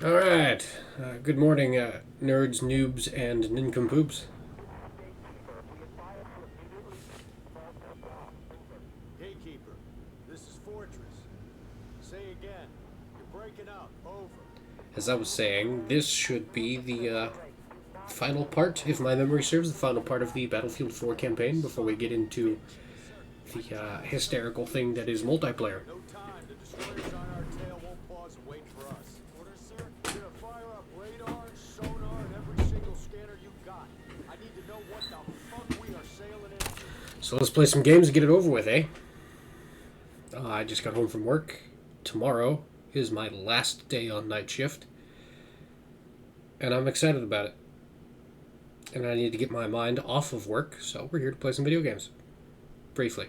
Alright, good morning, nerds, noobs, and nincompoops. Gatekeeper, this is Fortress. Say again. You're breaking up. Over. As I was saying, this should be the final part, if my memory serves, the final part of the Battlefield 4 campaign before we get into the hysterical thing that is multiplayer. No time. The destroyers on our tail won't pause and wait for us. Orders, sir? We're gonna fire up radar, sonar, and every single scanner you got. I need to know what the fuck we are sailing into. So let's play some games and get it over with, eh? I just got home from work. Tomorrow is my last day on night shift, and I'm excited about it. And I need to get my mind off of work, so we're here to play some video games. Briefly.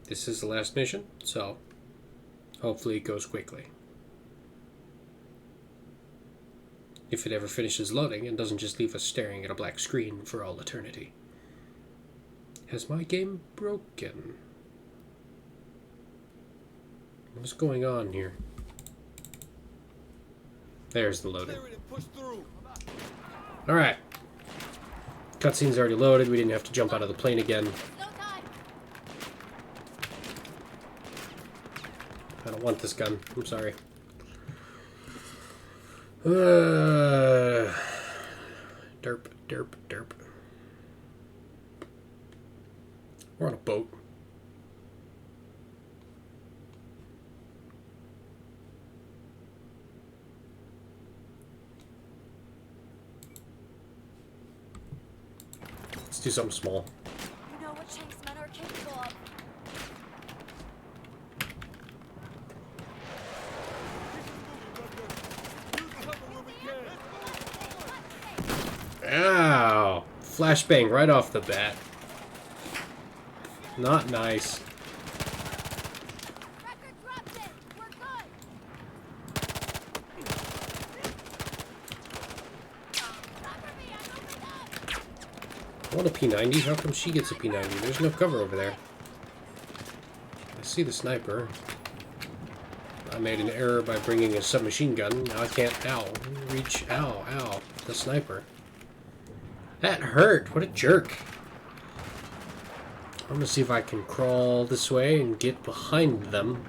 This is the last mission, so hopefully it goes quickly. If it ever finishes loading and doesn't just leave us staring at a black screen for all eternity. Has my game broken? What's going on here? There's the loading. Alright. Cutscene's already loaded. We didn't have to jump out of the plane again. I don't want this gun. I'm sorry. Derp, derp, derp. We're on a boat. Let's do something small. You know what Shank's men are capable of. Ow! Flashbang right off the bat. Not nice. Record dropped it. We're good. Cover me. I'm opened up. I want a P90. How come she gets a P90? There's no cover over there. I see the sniper. I made an error by bringing a submachine gun. Now I can't, reach, ow, the sniper. That hurt. What a jerk. I'm gonna see if I can crawl this way and get behind them.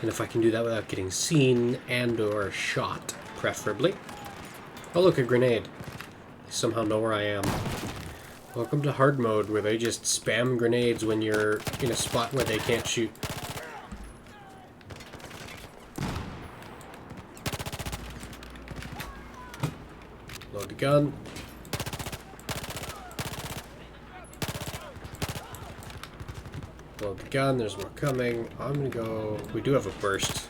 And if I can do that without getting seen and or shot, preferably. Oh look, a grenade. They somehow know where I am. Welcome to hard mode, where they just spam grenades when you're in a spot where they can't shoot. Load the gun. Load the gun, there's more coming. I'm gonna go... We do have a burst.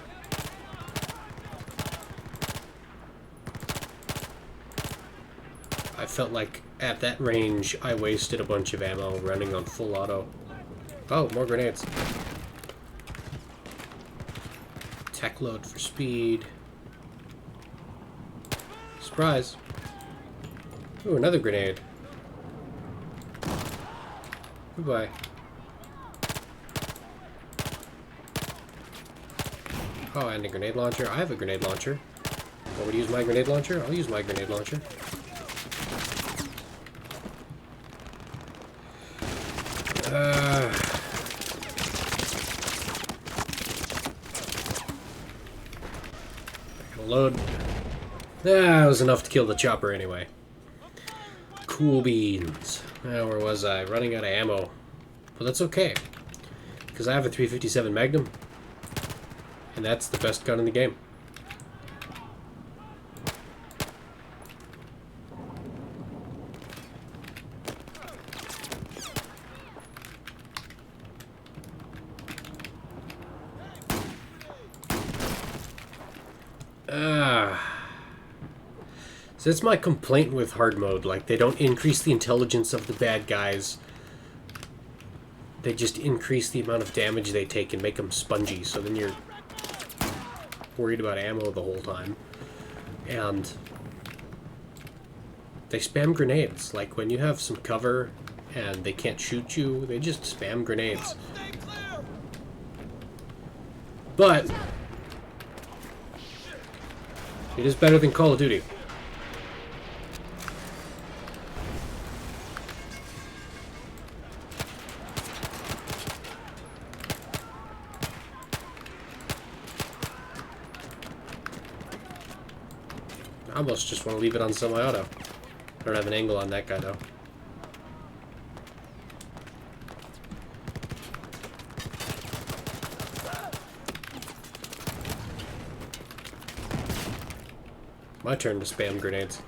I felt like at that range I wasted a bunch of ammo running on full auto. Oh, more grenades. Tech load for speed. Surprise. Ooh, another grenade. Goodbye. Oh, and a grenade launcher. I have a grenade launcher. Want me to use my grenade launcher? I'll use my grenade launcher. Load. That was enough to kill the chopper anyway. Cool beans. Where was I? Running out of ammo. But that's okay. Because I have a 357 Magnum. And that's the best gun in the game. So that's my complaint with hard mode. Like, they don't increase the intelligence of the bad guys. They just increase the amount of damage they take and make them spongy. So then you're worried about ammo the whole time. And they spam grenades. Like, when you have some cover and they can't shoot you, they just spam grenades. But it is better than Call of Duty. I almost just want to leave it on semi-auto. I don't have an angle on that guy, though. My turn to spam grenades.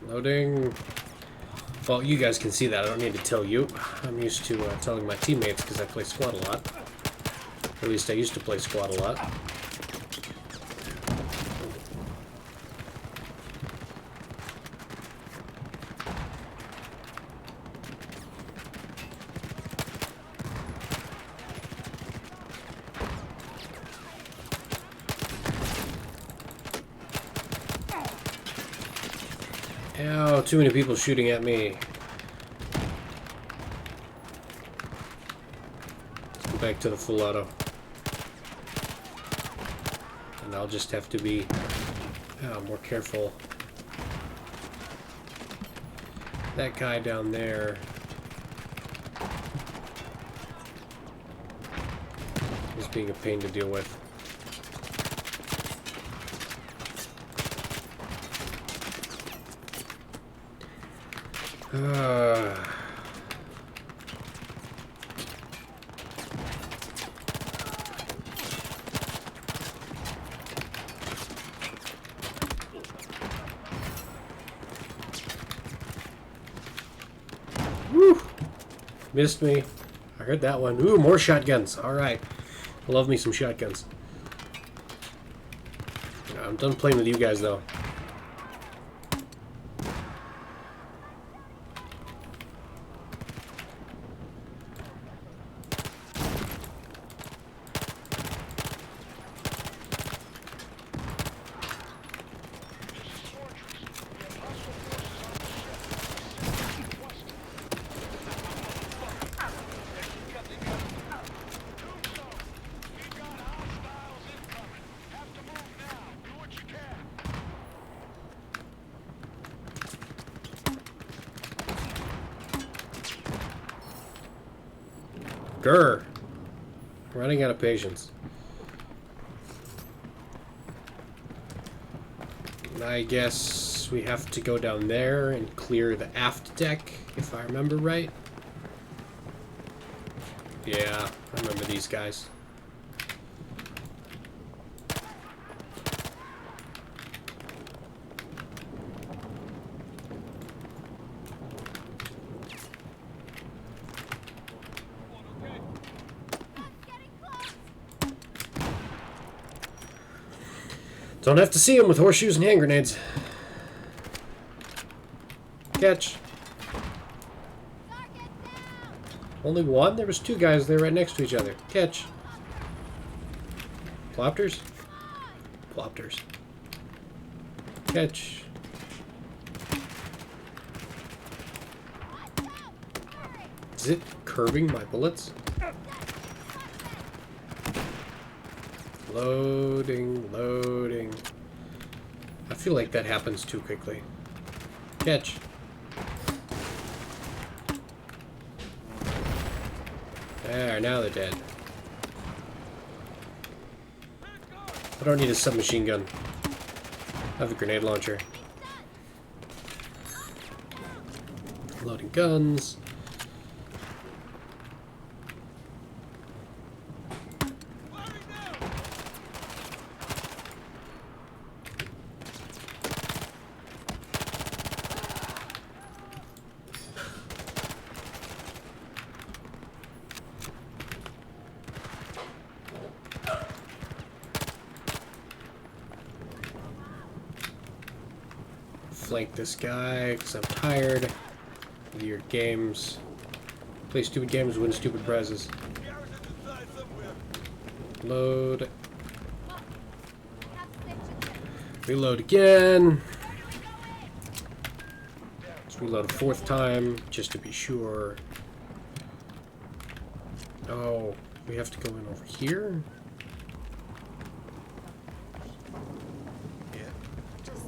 Loading. Well, you guys can see that. I don't need to tell you. I'm used to telling my teammates because I play squad a lot. At least I used to play squad a lot. Ow, too many people shooting at me. Let's go back to the full auto. And I'll just have to be more careful. That guy down there is being a pain to deal with. Woo! Missed me. I heard that one. Ooh, more shotguns. Alright. Love me some shotguns. I'm done playing with you guys, though. Grr. Running out of patience. I guess we have to go down there and clear the aft deck, if I remember right. Yeah, I remember these guys. Don't have to see him with horseshoes and hand grenades. Catch. Only one? There was two guys there right next to each other. Catch. Plopters? Plopters. Catch. Is it curving my bullets? Loading, loading. I feel like that happens too quickly. Catch. There, now they're dead. I don't need a submachine gun. I have a grenade launcher. Loading guns. Flank this guy because I'm tired of your games. Play stupid games, win stupid prizes. Load. Reload again. Let's Reload a fourth time, just to be sure. Oh, we have to go in over here? Yeah. Just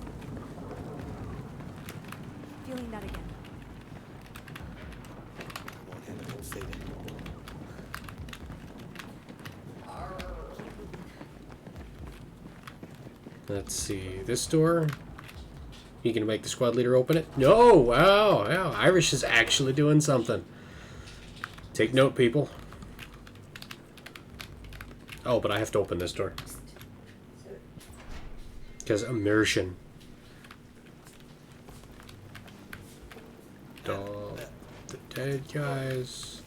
feeling that again. Come on, Hannah, don't say that. Let's see, this door? You gonna make the squad leader open it? No! Wow, wow, Irish is actually doing something. Take note, people. Oh, but I have to open this door. Because immersion. Dog. The dead guys.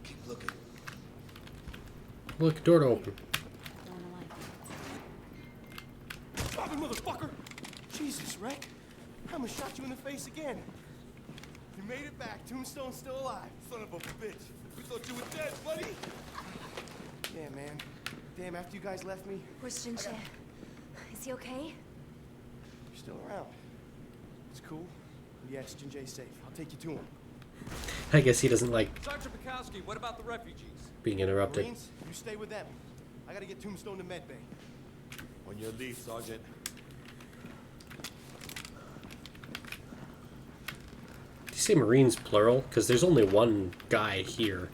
Keep looking. Look, door to open. Bobby, motherfucker! Jesus, Rick. I almost shot you in the face again. You made it back. Tombstone's still alive. Son of a bitch. We thought you were dead, buddy. Yeah, man. Damn, after you guys left me, Where's Jinche? Is he okay? you're still around. It's cool. Yes, Jinjae's safe. I'll take you to him. I guess he doesn't like Sergeant Bukowski, what about the refugees? being interrupted. Marines, you stay with them. I gotta get Tombstone to Med Bay. On your leave, Sergeant. Did you say Marines plural? Because there's only one guy here.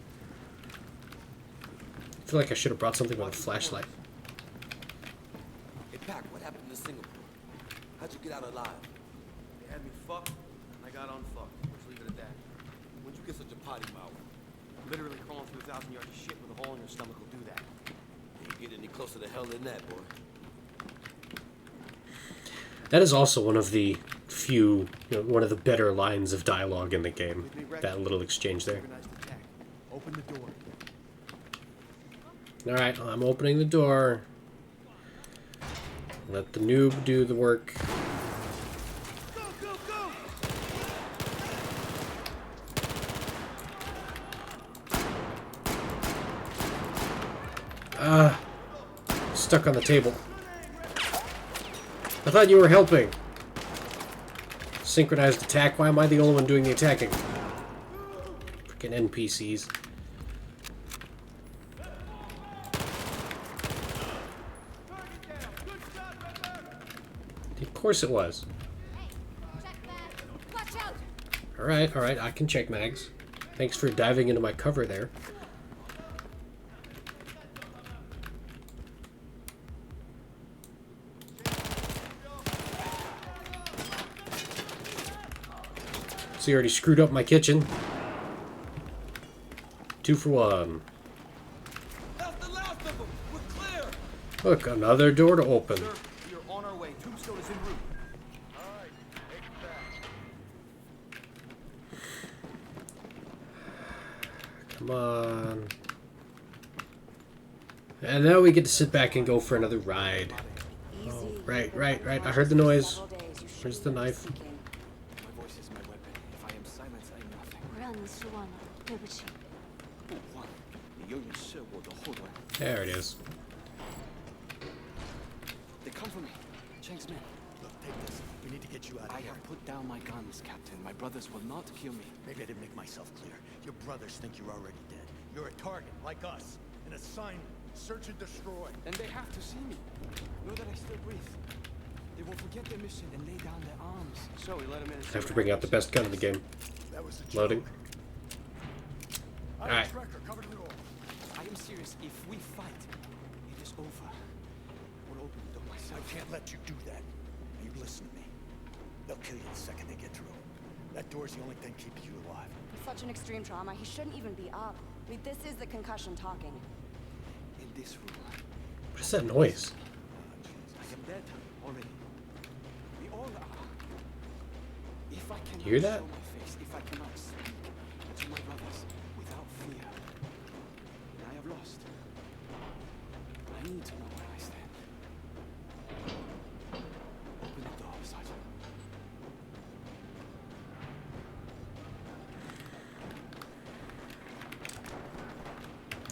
I feel like I should have brought something with a flashlight. Hey, Pac, what happened to Singapore? How'd you get out alive? They had me fucked, and I got unfucked. Let's leave it at that. When'd you get such a potty mouth? Literally crawling through 1,000 yards of shit with a hole in your stomach will do that. You get any closer to hell than that, boy. That is also one of the few, one of the better lines of dialogue in the game. With me, Rex. That little exchange there. Organized attack. Open the door. Alright, I'm opening the door. Let the noob do the work. Go, go, go! Stuck on the table. I thought you were helping. Synchronized attack. Why am I the only one doing the attacking? Freaking NPCs. Of course it was. Check that. Watch out! Alright, I can check mags. Thanks for diving into my cover there. So you already screwed up my kitchen. 2 for 1. That's the last of them! We're clear! Look, another door to open. Sir, we are on our way. Tombstone is en route. Alright, take it back. Come on. And now we get to sit back and go for another ride. Oh, right. I heard the noise. Where's the knife? My voice is my weapon. If I am silent, I am nothing. 对不起。不慌，你永远是我的后盾。 There it is. They come for me. Chang's men. Look, take this. We need to get you out of I here. have put down my guns, Captain. My brothers will not kill me. Maybe I didn't make myself clear. Your brothers think you're already dead. You're a target, like us. An assignment. Search and destroy. And they have to see me. Know that I still breathe. They will forget their mission and lay down their arms. So we let him in. I have to bring out the best gun in the game. That was the Loading. Alright. Alright. Cover the door. I am serious. If we fight, it is over. I will open the door I myself. can't let you do that. You listen to me. They'll kill you the second they get through. That door's the only thing keeping you alive. Such an extreme trauma, he shouldn't even be up. I mean, this is the concussion talking. In this room, What is that noise? I am dead already. We all are. If I cannot hear that? show my face, if I cannot speak to my brothers without fear, then I have lost. I need to know where I stand. Open the door, Sergeant.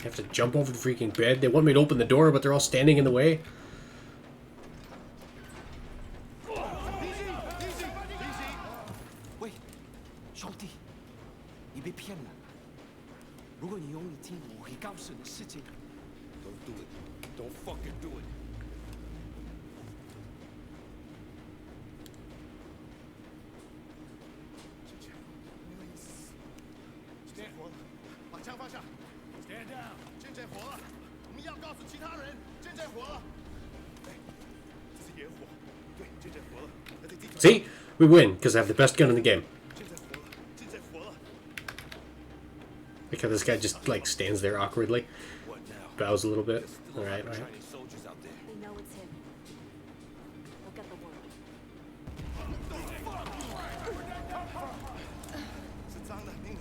I have to jump over the freaking bed. They want me to open the door, but they're all standing in the way. Wait, 兄弟，你被骗了。如果你用力听，我会告诉你事情。Don't do it. Don't fucking do it. 点火了，把枪放下。Stand down。见见火了，我们要告诉其他人，见见火了。哎，这是野火。对，见见火了。那得地图。See? We win, because I have the best gun in the game. 见见火了，见见火了。 Because this guy just, like, stands there awkwardly. What now? Bows a little bit. Alright, alright. Chinese soldiers out there. They know it's him. They'll get the word. 是脏的，经理。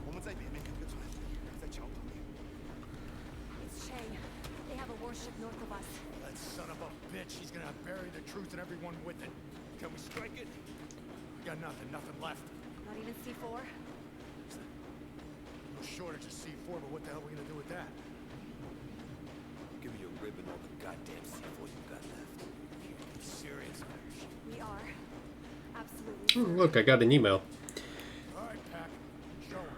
我们在北面有个船，在桥旁边。 It's Shang. They have a warship north of us. That son of a bitch, he's gonna bury the truth and everyone with it. Can we strike it? We got nothing left. Not even C4? No shortage of C4, but what the hell are we gonna do with that? Give me a rib and all the goddamn C4 you got left. You serious? We are. Absolutely. Look, I got an email. All right, Pack. Show him.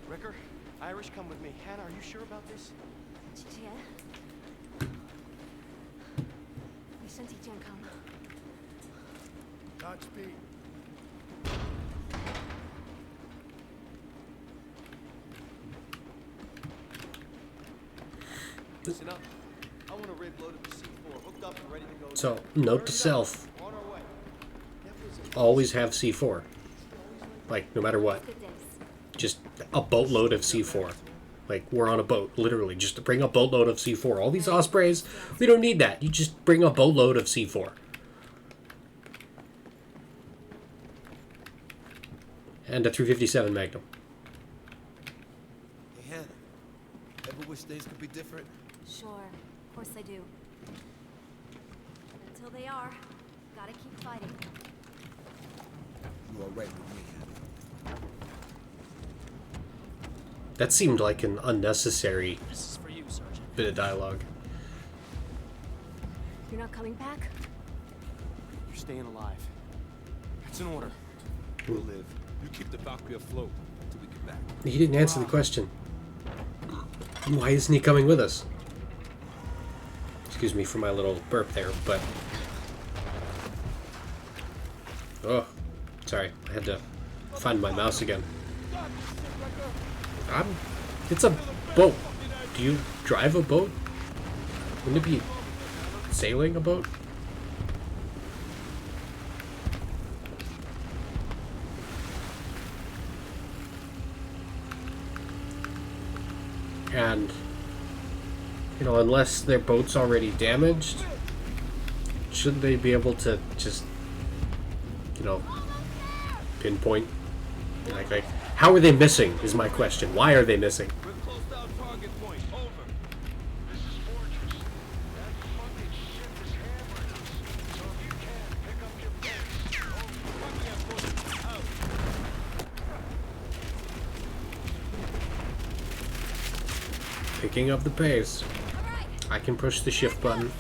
Ricker, Irish, come with me. Hannah, are you sure about this? 姐姐，你身体健康吗？ Godspeed. Listen up. I want a rig loaded with C4, hooked up and ready to go. So, note to self, On our way. always have C4. Like, no matter what. Good days. Just a boatload of C4. Like, we're on a boat, literally. Just to bring a boatload of C4. All these Ospreys, we don't need that. You just bring a boatload of C4. And a 357 Magnum. Hey, Hannah. Ever wish days could be different? Sure. Of course I do. Until they are, gotta keep fighting. You all right with me, Hannah? That seemed like an unnecessary This is for you, Sergeant. bit of dialogue. You're not coming back? You're staying alive. It's an order. We'll live. You keep the Valkyrie afloat until we get back. He didn't answer the question. Why isn't he coming with us? Excuse me for my little burp there, but... Oh, sorry. I had to find my mouse again. It's a boat. Do you drive a boat? Wouldn't it be sailing a boat? And, you know, unless their boat's already damaged, shouldn't they be able to just, you know, pinpoint? Like, how are they missing, is my question. Why are they missing? We're close to our target point. Over. This is Fortress. That fucking ship is hammering us. So if you can, pick up your pace. Picking up the pace. I can push the shift button.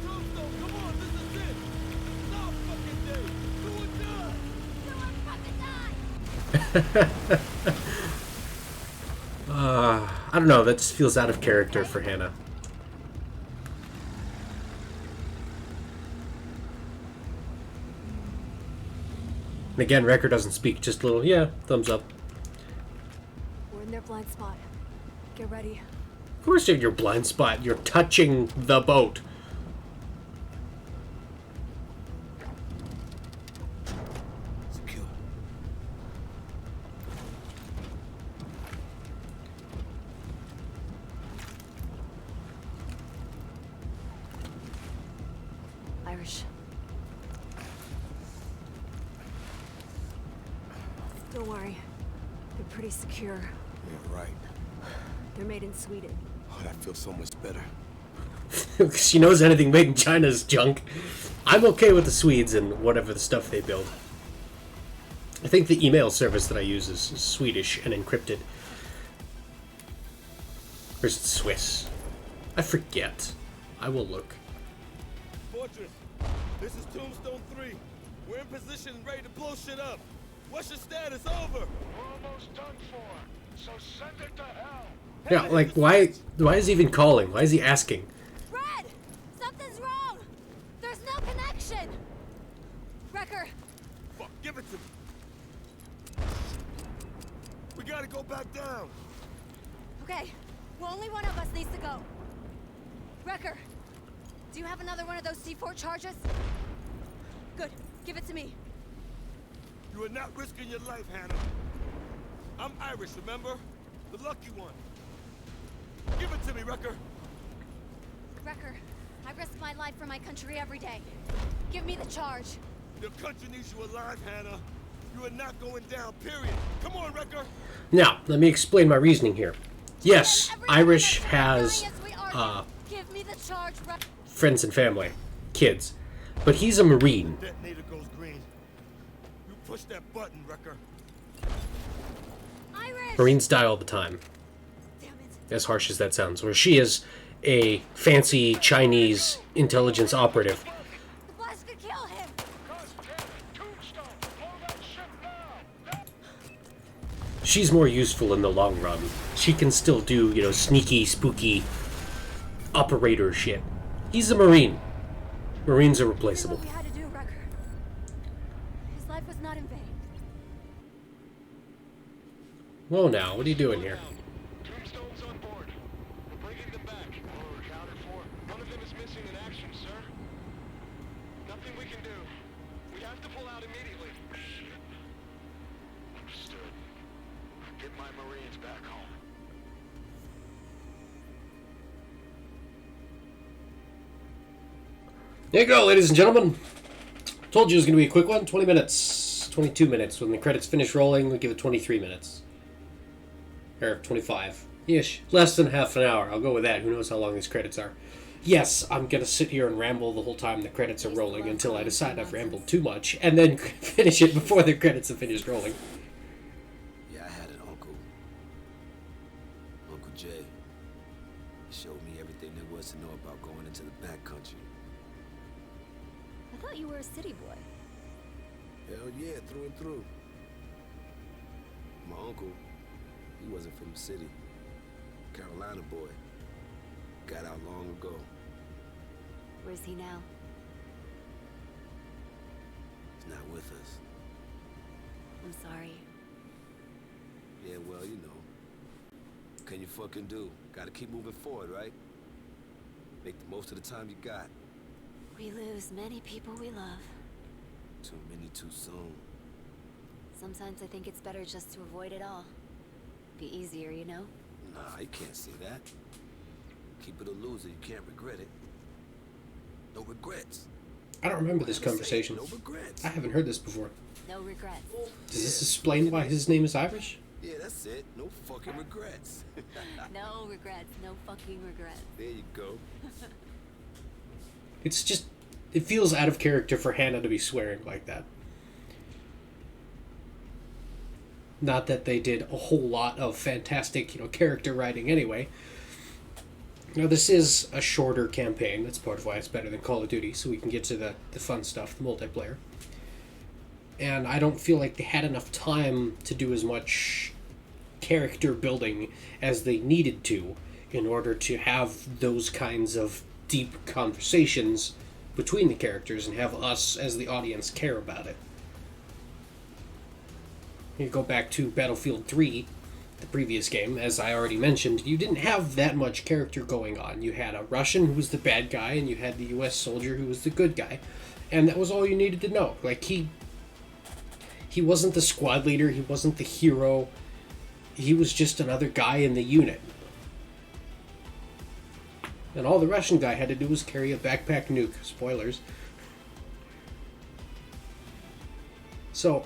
Tombstone, come on, this is it. It's our fucking day. Do or die. I don't know, that just feels out of character for Hannah. And again, Wrecker doesn't speak, just a little, yeah, thumbs up. We're in their blind spot. Get ready. Of course you're in your blind spot, you're touching the boat. Secure. Irish. Don't worry. They're pretty secure. Yeah, right. They're made in Sweden. Oh, that feels so much better. She knows anything made in China is junk. I'm okay with the Swedes and whatever the stuff they build. I think the email service that I use is Swedish and encrypted. Or is it Swiss? I forget. I will look. Fortress, this is Tombstone 3. We're in position and ready to blow shit up. What's your status? Over. We're almost done for, so send it to hell. Yeah, like, why is he even calling? Why is he asking? Red! Something's wrong! There's no connection! Wrecker, Fuck, give it to me. We gotta go back down. okay. Well, only one of us needs to go. Wrecker, do you have another one of those C4 charges? Good. Give it to me. You are not risking your life, Hannah. I'm Irish, remember? The lucky one. Give it to me, Wrecker. Wrecker, I risk my life for my country every day. Give me the charge. Your country needs you alive, Hannah. You are not going down, period. Come on, Wrecker. Now, let me explain my reasoning here. Yes, Irish has Give me the charge, Wrecker. friends and family, kids, but he's a Marine. Detonator goes green. You push that button, Wrecker. Irish! Marines die all the time, Damn it. as harsh as that sounds. Where she is a fancy Chinese intelligence operative. The blast could kill him. God damn it, Tombstone, blow that shit now. She's more useful in the long run. She can still do, you know, sneaky, spooky operator shit. He's a Marine. Marines are Did replaceable. what we had to do, Wrecker. His life was not in vain. Whoa now, what are you doing here? Tombstone's on board. We're bringing them back. All accounted for. One of them is missing in action, sir. Nothing we can do. We have to pull out immediately. Shit. Understood. Get my Marines back home. There you go, ladies and gentlemen. Told you it was going to be a quick one. 20 minutes. 22 minutes. When the credits finish rolling, we'll give it 23 minutes. Or 25-ish. Less than half an hour. I'll go with that. Who knows how long these credits are. Yes, I'm going to sit here and ramble the whole time the credits are rolling until I decide I've rambled too much, and then finish it before the credits have finished rolling. Yeah, I had an uncle. Uncle Jay. He showed me everything there was to know about going into the backcountry. I thought you were a city boy. Hell yeah, through and through. My uncle, he wasn't from the city. Carolina boy. Got out long ago. Where's he now? He's not with us. I'm sorry. Yeah, well, you know. What can you fucking do? Gotta keep moving forward, right? Make the most of the time you got. We lose many people we love. Too many too soon. Sometimes I think it's better just to avoid it all. Be easier, you know? Nah, you can't say that. Keep it a loser, you can't regret it. No regrets. I don't remember this conversation. No regrets. I haven't heard this before. No regrets. Does this explain why his name is Irish? Yeah, that's it. No fucking regrets. No regrets. No fucking regrets. There you go. It's just, it feels out of character for Hannah to be swearing like that. Not that they did a whole lot of fantastic, character writing anyway. Now, this is a shorter campaign. That's part of why it's better than Call of Duty, so we can get to the fun stuff, the multiplayer. And I don't feel like they had enough time to do as much character building as they needed to in order to have those kinds of deep conversations between the characters and have us as the audience care about it. You go back to Battlefield 3, the previous game, as I already mentioned, you didn't have that much character going on. You had a Russian who was the bad guy, and you had the US soldier who was the good guy. And that was all you needed to know. Like, he wasn't the squad leader, he wasn't the hero, he was just another guy in the unit. And all the Russian guy had to do was carry a backpack nuke. Spoilers. So,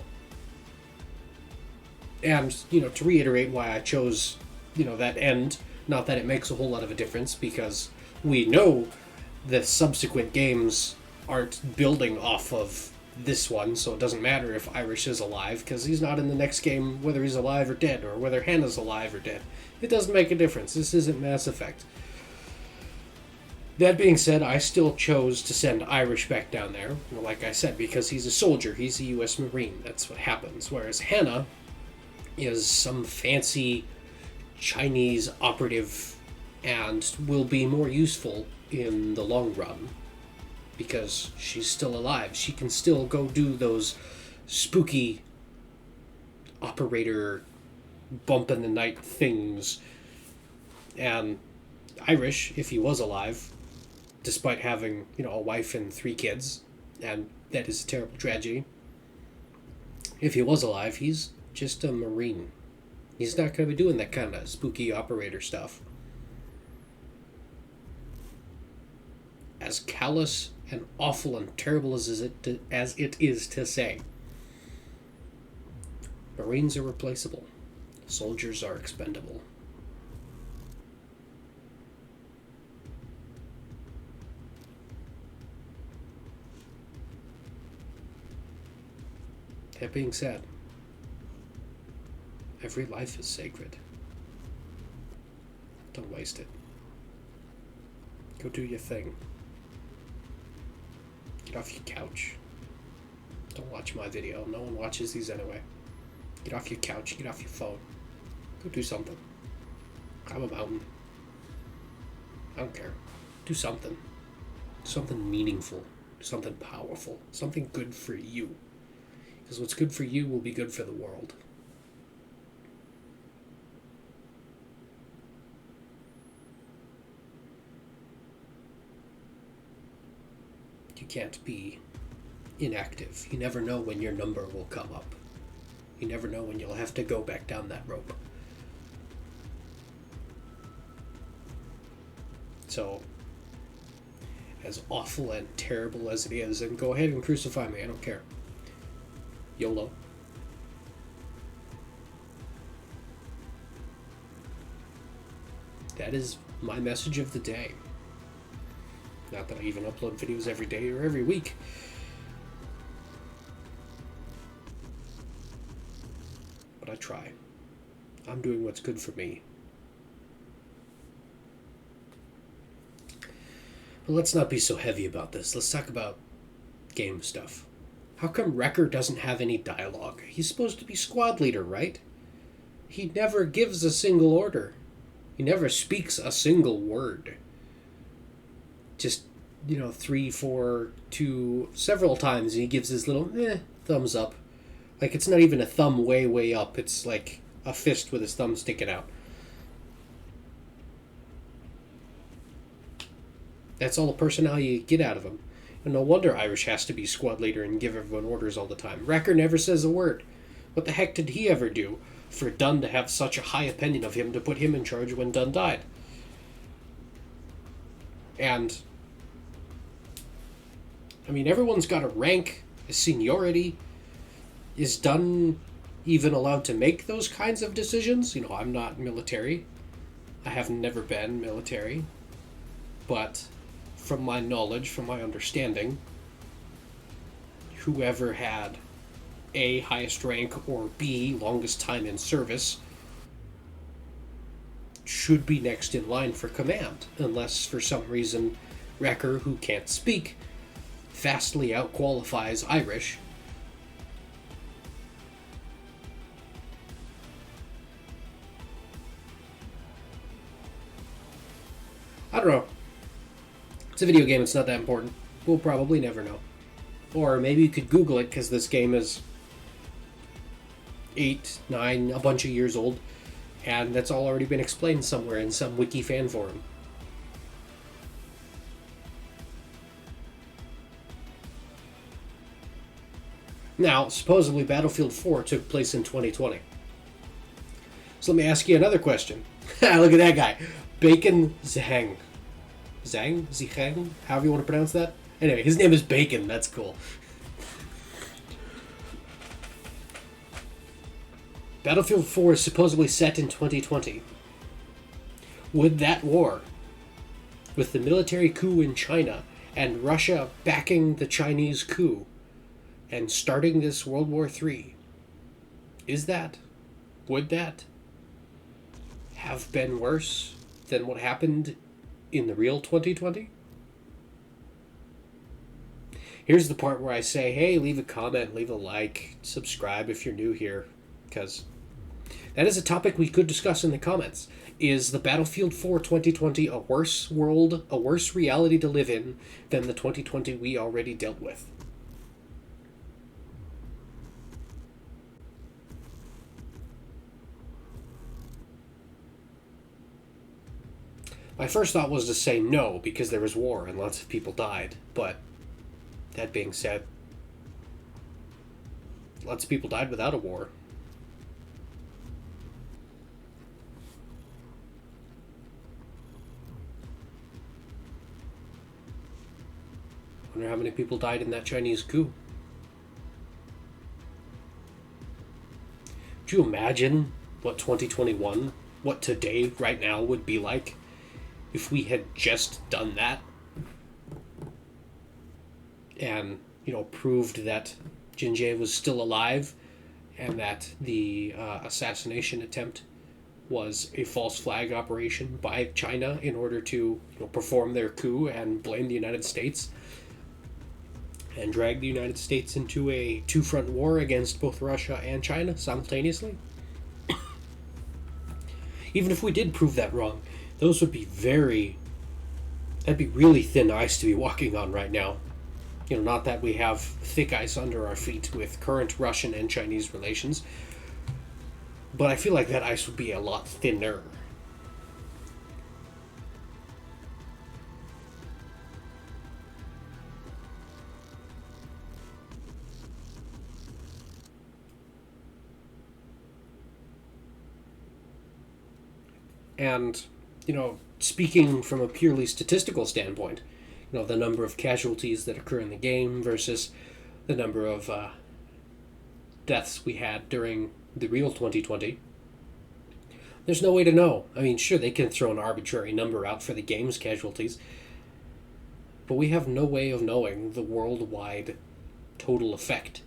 and, to reiterate why I chose, that end, not that it makes a whole lot of a difference, because we know the subsequent games aren't building off of this one, so it doesn't matter if Irish is alive, because he's not in the next game whether he's alive or dead, or whether Hannah's alive or dead. It doesn't make a difference. This isn't Mass Effect. That being said, I still chose to send Irish back down there, like I said, because he's a soldier, he's a U.S. Marine, that's what happens. Whereas Hannah is some fancy Chinese operative and will be more useful in the long run because she's still alive. She can still go do those spooky operator bump in the night things. And Irish, if he was alive, despite having, a wife and 3 kids, and that is a terrible tragedy, if he was alive, he's just a Marine. He's not going to be doing that kind of spooky operator stuff. As callous and awful and terrible as it is to say, Marines are replaceable. Soldiers are expendable. That being said, every life is sacred. Don't waste it. Go do your thing. Get off your couch. Don't watch my video. No one watches these anyway. Get off your couch. Get off your phone. Go do something. Climb a mountain. I don't care. Do something. Do something meaningful. Do something powerful. Something good for you. Because what's good for you will be good for the world. You can't be inactive. You never know when your number will come up. You never know when you'll have to go back down that rope. So, as awful and terrible as it is, and go ahead and crucify me, I don't care. YOLO. That is my message of the day. Not that I even upload videos every day or every week. But I try. I'm doing what's good for me. But let's not be so heavy about this. Let's talk about game stuff. How come Wrecker doesn't have any dialogue? He's supposed to be squad leader, right? He never gives a single order. He never speaks a single word. Just, 3, 4, 2, several times he gives his little thumbs up. Like, it's not even a thumb way, way up. It's like a fist with his thumb sticking out. That's all the personality you get out of him. And no wonder Irish has to be squad leader and give everyone orders all the time. Wrecker never says a word. What the heck did he ever do for Dunn to have such a high opinion of him to put him in charge when Dunn died? And, everyone's got a rank, a seniority. Is Dunn even allowed to make those kinds of decisions? I'm not military. I have never been military. But from my knowledge, from my understanding, whoever had A, highest rank, or B, longest time in service, should be next in line for command, unless for some reason Wrecker, who can't speak, vastly outqualifies Irish. I don't know. It's a video game, it's not that important. We'll probably never know. Or maybe you could Google it, because this game is 8, 9, a bunch of years old, and that's all already been explained somewhere in some wiki fan forum. Now, supposedly Battlefield 4 took place in 2020. So let me ask you another question. Look at that guy. Bacon Zhang. Zhang? However you want to pronounce that? Anyway, his name is Bacon. That's cool. Battlefield 4 is supposedly set in 2020. Would that war, with the military coup in China and Russia backing the Chinese coup, and starting this World War III, would that have been worse than what happened in the real 2020? Here's the part where I say, hey, leave a comment, leave a like, subscribe if you're new here, because that is a topic we could discuss in the comments. Is the Battlefield 4 2020 a worse world, a worse reality to live in than the 2020 we already dealt with? My first thought was to say no, because there was war and lots of people died. But that being said, lots of people died without a war. I wonder how many people died in that Chinese coup. Could you imagine what 2021, what today, right now, would be like if we had just done that? And, proved that Jinjae was still alive and that the assassination attempt was a false flag operation by China in order to perform their coup and blame the United States and drag the United States into a two-front war against both Russia and China simultaneously. Even if we did prove that wrong, those would be that'd be really thin ice to be walking on right now. Not that we have thick ice under our feet with current Russian and Chinese relations, but I feel like that ice would be a lot thinner. And, speaking from a purely statistical standpoint, the number of casualties that occur in the game versus the number of deaths we had during the real 2020, there's no way to know. I mean, sure, they can throw an arbitrary number out for the game's casualties, but we have no way of knowing the worldwide total effect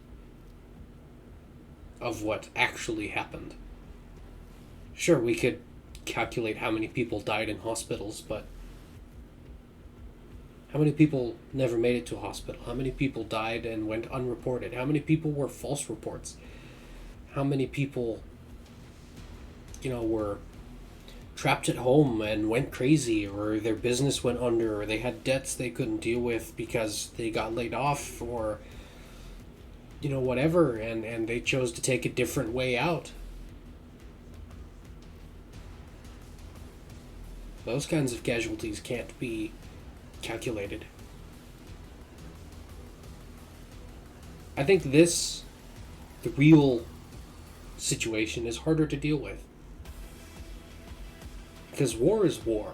of what actually happened. Sure, we could calculate how many people died in hospitals, but how many people never made it to a hospital? How many people died and went unreported? How many people were false reports? How many people, were trapped at home and went crazy, or their business went under, or they had debts they couldn't deal with because they got laid off, or, whatever, and they chose to take a different way out? Those kinds of casualties can't be calculated. I think the real situation is harder to deal with. Because war is war.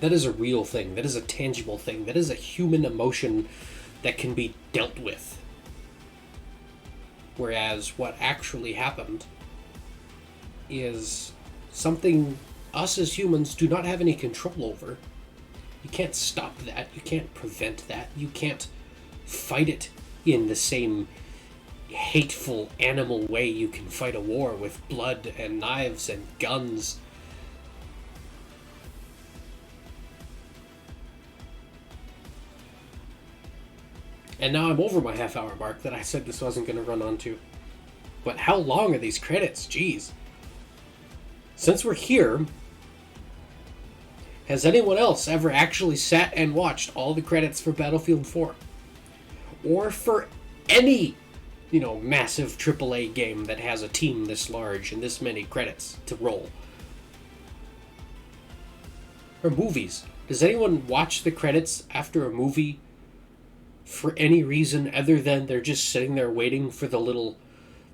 That is a real thing. That is a tangible thing. That is a human emotion that can be dealt with. Whereas what actually happened is something us as humans do not have any control over. You can't stop that. You can't prevent that. You can't fight it in the same hateful animal way you can fight a war with blood and knives and guns. And now I'm over my half-hour mark that I said this wasn't going to run onto. But how long are these credits? Jeez. Since we're here, has anyone else ever actually sat and watched all the credits for Battlefield 4? Or for any, massive AAA game that has a team this large and this many credits to roll? Or movies. Does anyone watch the credits after a movie for any reason other than they're just sitting there waiting for the little,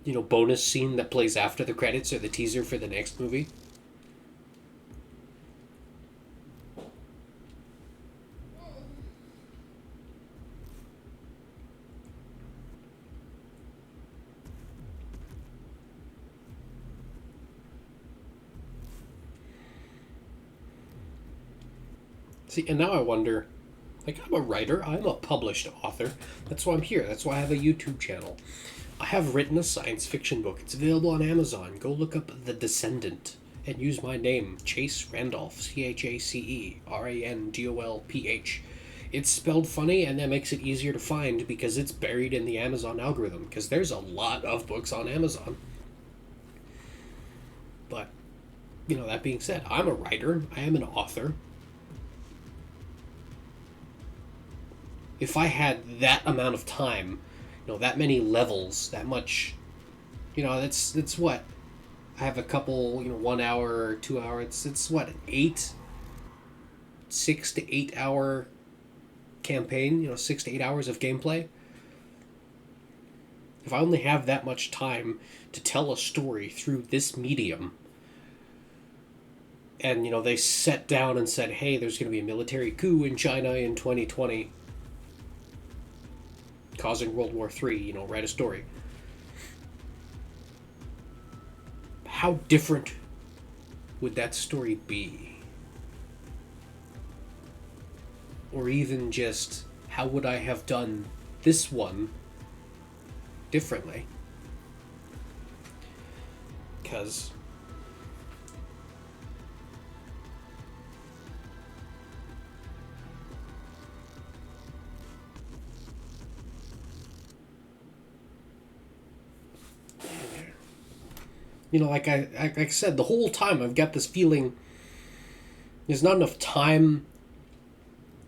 bonus scene that plays after the credits or the teaser for the next movie? See, and now I wonder, Like, I'm a writer, I'm a published author. That's why I'm here. That's why I have a YouTube channel. I have written a science fiction book. It's available on Amazon. Go look up The Descendant and use my name, Chase Randolph, ChaceRandolph. It's spelled funny, and that makes it easier to find because it's buried in the Amazon algorithm, because there's a lot of books on Amazon. But, that being said, I'm a writer. I am an author. If I had that amount of time, that many levels, that much, that's what? I have a couple, 1 hour, 2 hours, it's what, an 6 to 8 hour campaign, 6 to 8 hours of gameplay. If I only have that much time to tell a story through this medium, and, they sat down and said, hey, there's going to be a military coup in China in 2020, causing World War III, write a story. How different would that story be? Or even just, how would I have done this one differently? Because like I said, the whole time I've got this feeling there's not enough time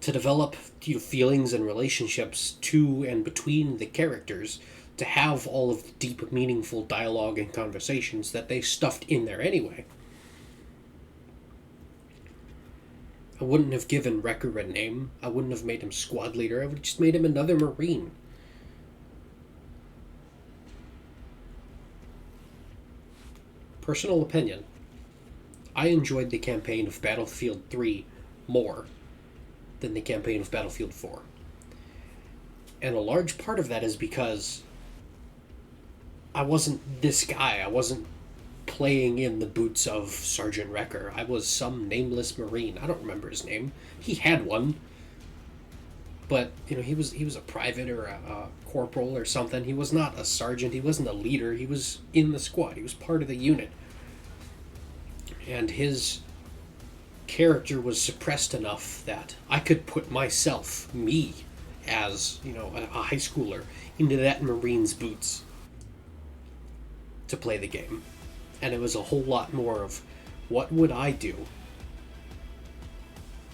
to develop feelings and relationships to and between the characters to have all of the deep, meaningful dialogue and conversations that they stuffed in there anyway. I wouldn't have given Wrecker a name. I wouldn't have made him squad leader. I would have just made him another Marine. Personal opinion. I enjoyed the campaign of Battlefield 3 more than the campaign of Battlefield 4. And a large part of that is because I wasn't this guy. I wasn't playing in the boots of Sergeant Wrecker. I was some nameless Marine. I don't remember his name. He had one. But, he was a private or a corporal or something. He was not a sergeant. He wasn't a leader. He was in the squad. He was part of the unit. And his character was suppressed enough that I could put myself, me, as, a high schooler, into that Marine's boots to play the game. And it was a whole lot more of, what would I do?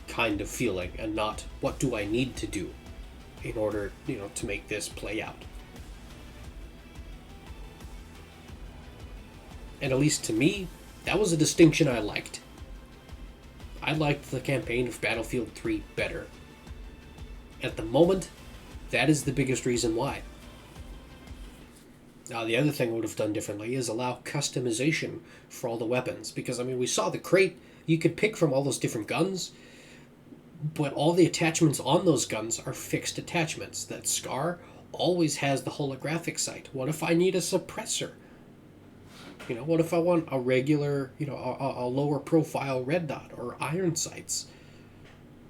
Kind of feeling, and not, what do I need to do in order, to make this play out? And at least to me, that was a distinction I liked. I liked the campaign of Battlefield 3 better. At the moment, that is the biggest reason why. Now, the other thing I would have done differently is allow customization for all the weapons. Because, we saw the crate, you could pick from all those different guns, but all the attachments on those guns are fixed attachments. That SCAR always has the holographic sight. What if I need a suppressor? What if I want a regular, a lower profile red dot or iron sights?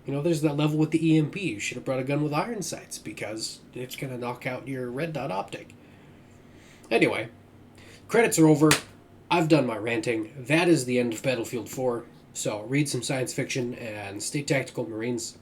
There's that level with the EMP. You should have brought a gun with iron sights because it's going to knock out your red dot optic. Anyway, credits are over. I've done my ranting. That is the end of Battlefield 4. So read some science fiction and stay tactical, Marines.